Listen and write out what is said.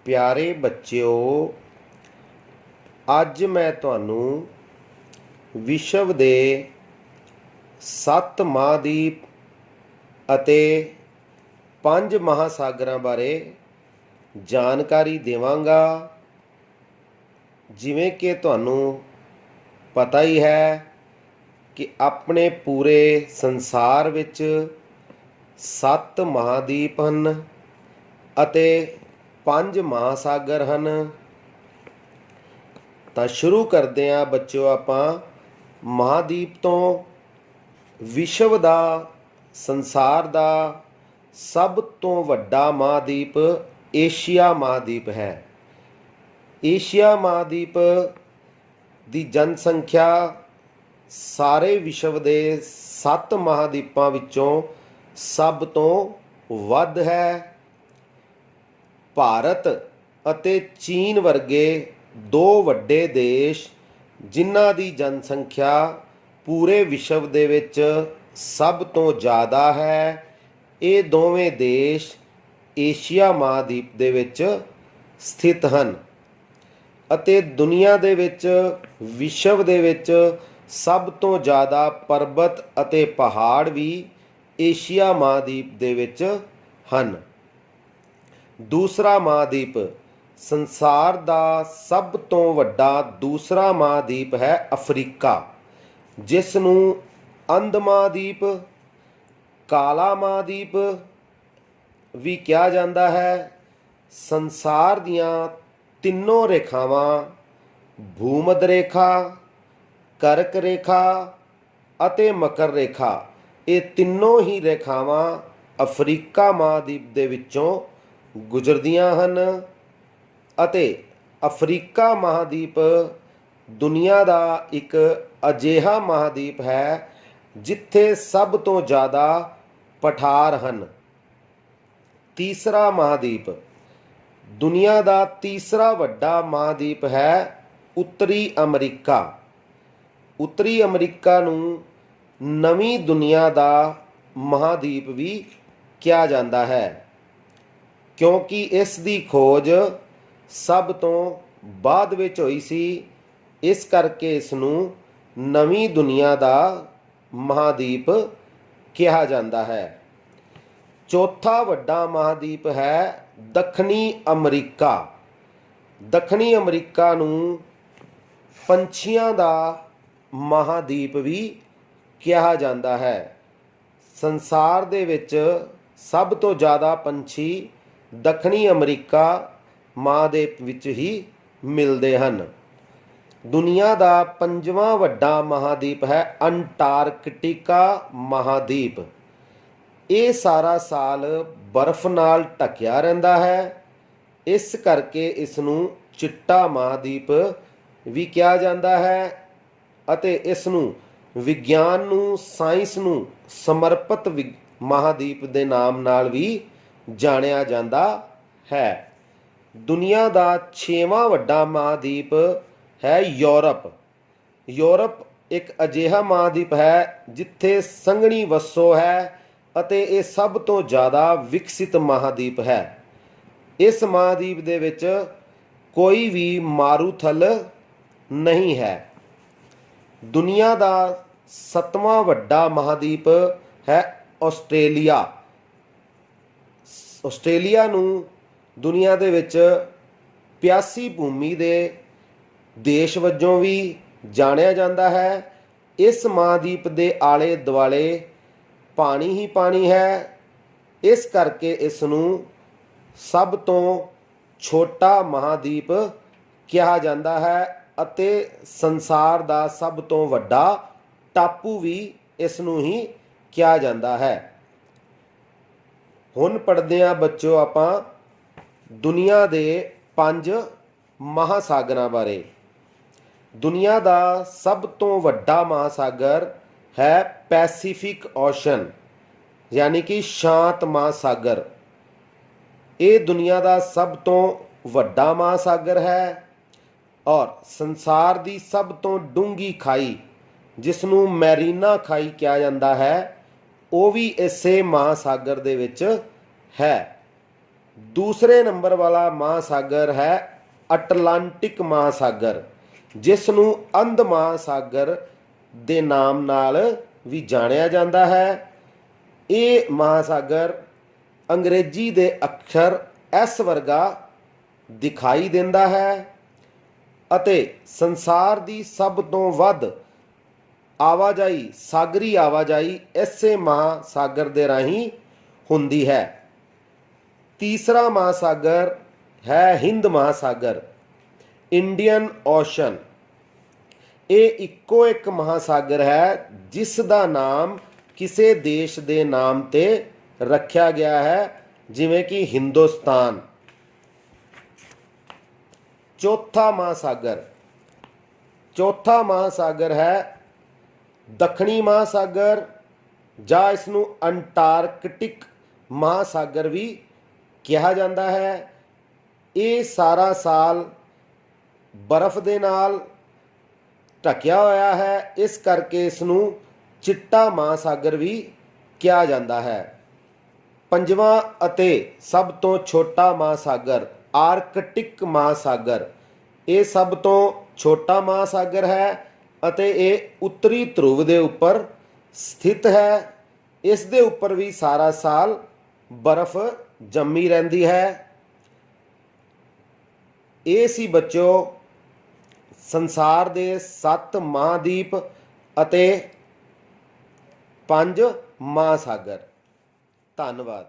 प्यारे बच्चों, अज मैं तुहानूं विश्व दे 7 महादीप ਅਤੇ 5 महासागरां बारे जानकारी देवांगा। जिवें कि तुहानूं पता ही है कि अपने पूरे संसार विच 7 महादीप हन ਅਤੇ 5 महासागर ਹਨ। ਤਾਂ ਸ਼ੁਰੂ ਕਰਦੇ ਹਾਂ ਬੱਚਿਓ ਆਪਾਂ ਮਹਾਦੀਪ ਤੋਂ। ਵਿਸ਼ਵ ਦਾ, ਸੰਸਾਰ ਦਾ ਸਭ ਤੋਂ ਵੱਡਾ ਮਹਾਦੀਪ ਏਸ਼ੀਆ ਮਹਾਦੀਪ ਹੈ। ਏਸ਼ੀਆ ਮਹਾਦੀਪ ਦੀ ਜਨਸੰਖਿਆ ਸਾਰੇ ਵਿਸ਼ਵ ਦੇ 7 ਮਹਾਦੀਪਾਂ ਵਿੱਚੋਂ ਸਭ ਤੋਂ ਵੱਧ ਹੈ। ਭਾਰਤ ਅਤੇ ਚੀਨ ਵਰਗੇ 2 ਵੱਡੇ ਦੇਸ਼ ਜਿਨ੍ਹਾਂ ਦੀ ਜਨਸੰਖਿਆ ਪੂਰੇ ਵਿਸ਼ਵ ਦੇ ਵਿੱਚ ਸਭ ਤੋਂ ਜ਼ਿਆਦਾ ਹੈ, ਇਹ ਦੋਵੇਂ ਦੇਸ਼ ਏਸ਼ੀਆ ਮਹਾਦੀਪ ਦੇ ਵਿੱਚ ਸਥਿਤ ਹਨ। ਅਤੇ ਦੁਨੀਆ ਦੇ ਵਿੱਚ, ਵਿਸ਼ਵ ਦੇ ਵਿੱਚ ਸਭ ਤੋਂ ਜ਼ਿਆਦਾ ਪਰਬਤ ਅਤੇ ਪਹਾੜ ਵੀ ਏਸ਼ੀਆ ਮਹਾਦੀਪ ਦੇ ਵਿੱਚ ਹਨ। ਦੂਸਰਾ ਮਹਾਦੀਪ, ਸੰਸਾਰ ਦਾ ਸਭ ਤੋਂ ਵੱਡਾ ਦੂਸਰਾ ਮਹਾਦੀਪ ਹੈ ਅਫਰੀਕਾ, ਜਿਸ ਨੂੰ ਅੰਧ ਮਹਾਦੀਪ, ਕਾਲਾ ਮਹਾਦੀਪ ਵੀ ਕਿਹਾ ਜਾਂਦਾ ਹੈ। ਸੰਸਾਰ ਦੀਆਂ ਤਿੰਨੋਂ ਰੇਖਾਵਾਂ, ਭੂਮੱਧ ਰੇਖਾ, ਕਰਕ ਰੇਖਾ ਅਤੇ ਮਕਰ ਰੇਖਾ, ਇਹ ਤਿੰਨੋਂ ਹੀ ਰੇਖਾਵਾਂ ਅਫਰੀਕਾ ਮਹਾਦੀਪ ਦੇ ਵਿੱਚੋਂ ਗੁਜ਼ਰਦੀਆਂ ਹਨ। ਅਤੇ ਅਫਰੀਕਾ ਮਹਾਦੀਪ ਦੁਨੀਆ ਦਾ ਇੱਕ ਅਜਿਹਾ ਮਹਾਦੀਪ ਹੈ ਜਿੱਥੇ ਸਭ ਤੋਂ ਜ਼ਿਆਦਾ ਪਠਾਰ ਹਨ। ਤੀਸਰਾ ਮਹਾਦੀਪ, ਦੁਨੀਆ ਦਾ ਤੀਸਰਾ ਵੱਡਾ ਮਹਾਦੀਪ ਹੈ ਉੱਤਰੀ ਅਮਰੀਕਾ। ਉੱਤਰੀ ਅਮਰੀਕਾ ਨੂੰ ਨਵੀਂ ਦੁਨੀਆ ਦਾ ਮਹਾਦੀਪ ਵੀ ਕਿਹਾ ਜਾਂਦਾ ਹੈ, ਕਿਉਂਕਿ ਇਸ ਦੀ ਖੋਜ ਸਭ ਤੋਂ ਬਾਅਦ ਵਿੱਚ ਹੋਈ ਸੀ। ਇਸ ਕਰਕੇ ਇਸ ਨੂੰ ਨਵੀਂ ਦੁਨੀਆ ਦਾ ਮਹਾਦੀਪ ਕਿਹਾ ਜਾਂਦਾ ਹੈ। ਚੌਥਾ ਵੱਡਾ ਮਹਾਦੀਪ ਹੈ ਦੱਖਣੀ ਅਮਰੀਕਾ। ਦੱਖਣੀ ਅਮਰੀਕਾ ਨੂੰ ਪੰਛੀਆਂ ਦਾ ਮਹਾਦੀਪ ਵੀ ਕਿਹਾ ਜਾਂਦਾ ਹੈ। ਸੰਸਾਰ ਦੇ ਵਿੱਚ ਸਭ ਤੋਂ ਜ਼ਿਆਦਾ ਪੰਛੀ ਦੱਖਣੀ ਅਮਰੀਕਾ ਮਹਾਦੀਪ ਵਿੱਚ ਹੀ ਮਿਲਦੇ ਹਨ। ਦੁਨੀਆ ਦਾ 5ਵਾਂ ਵੱਡਾ ਮਹਾਦੀਪ ਹੈ ਅੰਟਾਰਕਟਿਕਾ ਮਹਾਦੀਪ। ਇਹ ਸਾਰਾ ਸਾਲ ਬਰਫ਼ ਨਾਲ ਢੱਕਿਆ ਰਹਿੰਦਾ ਹੈ, ਇਸ ਕਰਕੇ ਇਸ ਨੂੰ ਚਿੱਟਾ ਮਹਾਦੀਪ ਵੀ ਕਿਹਾ ਜਾਂਦਾ ਹੈ। ਅਤੇ ਇਸ ਨੂੰ ਵਿਗਿਆਨ ਨੂੰ, ਸਾਇੰਸ ਨੂੰ ਸਮਰਪਿਤ ਮਹਾਦੀਪ ਦੇ ਨਾਮ ਨਾਲ ਵੀ ਜਾਣਿਆ ਜਾਂਦਾ ਹੈ। ਦੁਨੀਆ ਦਾ 6ਵਾਂ ਵੱਡਾ ਮਹਾਦੀਪ ਹੈ ਯੂਰਪ। ਯੂਰਪ ਇੱਕ ਅਜਿਹਾ ਮਹਾਦੀਪ ਹੈ ਜਿੱਥੇ ਸੰਘਣੀ ਵਸੋਂ ਹੈ ਅਤੇ ਇਹ ਸਭ ਤੋਂ ਜ਼ਿਆਦਾ ਵਿਕਸਿਤ ਮਹਾਦੀਪ ਹੈ। ਇਸ ਮਹਾਦੀਪ ਦੇ ਵਿੱਚ ਕੋਈ ਵੀ ਮਾਰੂਥਲ ਨਹੀਂ ਹੈ। ਦੁਨੀਆ ਦਾ 7ਵਾਂ ਵੱਡਾ ਮਹਾਦੀਪ ਹੈ ਆਸਟ੍ਰੇਲੀਆ। ਆਸਟ੍ਰੇਲੀਆ ਨੂੰ ਦੁਨੀਆ ਦੇ ਵਿੱਚ ਪਿਆਸੀ ਭੂਮੀ ਦੇ ਦੇਸ਼ ਵਜੋਂ ਵੀ ਜਾਣਿਆ ਜਾਂਦਾ ਹੈ। ਇਸ ਮਹਾਦੀਪ ਦੇ ਆਲੇ ਦੁਆਲੇ ਪਾਣੀ ਹੀ ਪਾਣੀ ਹੈ, ਇਸ ਕਰਕੇ ਇਸ ਨੂੰ ਸਭ ਤੋਂ ਛੋਟਾ ਮਹਾਦੀਪ ਕਿਹਾ ਜਾਂਦਾ ਹੈ। ਅਤੇ ਸੰਸਾਰ ਦਾ ਸਭ ਤੋਂ ਵੱਡਾ ਟਾਪੂ ਵੀ ਇਸ ਨੂੰ ਹੀ ਕਿਹਾ ਜਾਂਦਾ ਹੈ। ਹੁਣ ਪੜ੍ਹਦੇ ਹਾਂ ਬੱਚਿਓ ਆਪਾਂ ਦੁਨੀਆ ਦੇ 5 ਮਹਾਸਾਗਰਾਂ ਬਾਰੇ। ਦੁਨੀਆ ਦਾ ਸਭ ਤੋਂ ਵੱਡਾ ਮਹਾਸਾਗਰ ਹੈ ਪੈਸੀਫਿਕ ਓਸ਼ਨ, ਯਾਨੀ ਕਿ ਸ਼ਾਂਤ ਮਹਾਸਾਗਰ। ਇਹ ਦੁਨੀਆ ਦਾ ਸਭ ਤੋਂ ਵੱਡਾ ਮਹਾਸਾਗਰ ਹੈ ਔਰ ਸੰਸਾਰ ਦੀ ਸਭ ਤੋਂ ਡੂੰਘੀ ਖਾਈ, ਜਿਸ ਨੂੰ ਮੈਰੀਨਾ ਖਾਈ ਕਿਹਾ ਜਾਂਦਾ ਹੈ, ਉਹ ਵੀ ਇਸੇ ਮਹਾਸਾਗਰ ਦੇ ਵਿੱਚ ਹੈ। दूसरे नंबर वाला महासागर है अटलांटिक महासागर, जिस ਨੂੰ ਅੰਧ महासागर ਦੇ ਨਾਮ ਨਾਲ ਵੀ ਜਾਣਿਆ ਜਾਂਦਾ ਹੈ। ਇਹ महासागर अंग्रेजी ਦੇ ਅੱਖਰ ਐਸ ਵਰਗਾ ਦਿਖਾਈ ਦਿੰਦਾ ਹੈ ਅਤੇ ਸੰਸਾਰ ਦੀ ਸਭ ਤੋਂ ਵੱਧ ਆਵਾਜਾਈ, ਸਾਗਰੀ ਆਵਾਜਾਈ ਇਸੇ महासागर ਦੇ ਰਾਹੀਂ ਹੁੰਦੀ ਹੈ। तीसरा महासागर है हिंद महासागर, इंडियन ओशन। ये इक्को एक महासागर है जिस दा नाम किसी देश के नाम ते रखा गया है, जिमें कि हिंदुस्तान। चौथा महासागर है दक्षिणी महासागर, ਜਾਂ ਇਸ ਨੂੰ अंटार्कटिक महासागर भी ਕਿਹਾ ਜਾਂਦਾ ਹੈ। ਇਹ ਸਾਰਾ ਸਾਲ ਬਰਫ਼ ਦੇ ਨਾਲ ਢਕਿਆ ਹੋਇਆ ਹੈ, ਇਸ ਕਰਕੇ ਇਸ ਨੂੰ ਚਿੱਟਾ ਮਹਾਸਾਗਰ ਵੀ ਕਿਹਾ ਜਾਂਦਾ ਹੈ। ਪੰਜਵਾਂ ਅਤੇ ਸਭ ਤੋਂ ਛੋਟਾ ਮਹਾਸਾਗਰ ਆਰਕਟਿਕ ਮਹਾਸਾਗਰ, ਇਹ ਸਭ ਤੋਂ ਛੋਟਾ ਮਹਾਸਾਗਰ ਹੈ ਅਤੇ ਇਹ ਉੱਤਰੀ ਧਰੁਵ ਦੇ ਉੱਪਰ ਸਥਿਤ ਹੈ। ਇਸ ਦੇ ਉੱਪਰ ਵੀ ਸਾਰਾ ਸਾਲ ਬਰਫ਼ ਜੰਮੀ ਰਹਿੰਦੀ ਹੈ। ਇਹ ਸੀ ਬੱਚਿਓ ਸੰਸਾਰ ਦੇ 7 ਮਹਾਦੀਪ ਅਤੇ 5 ਮਹਾਸਾਗਰ। ਧੰਨਵਾਦ।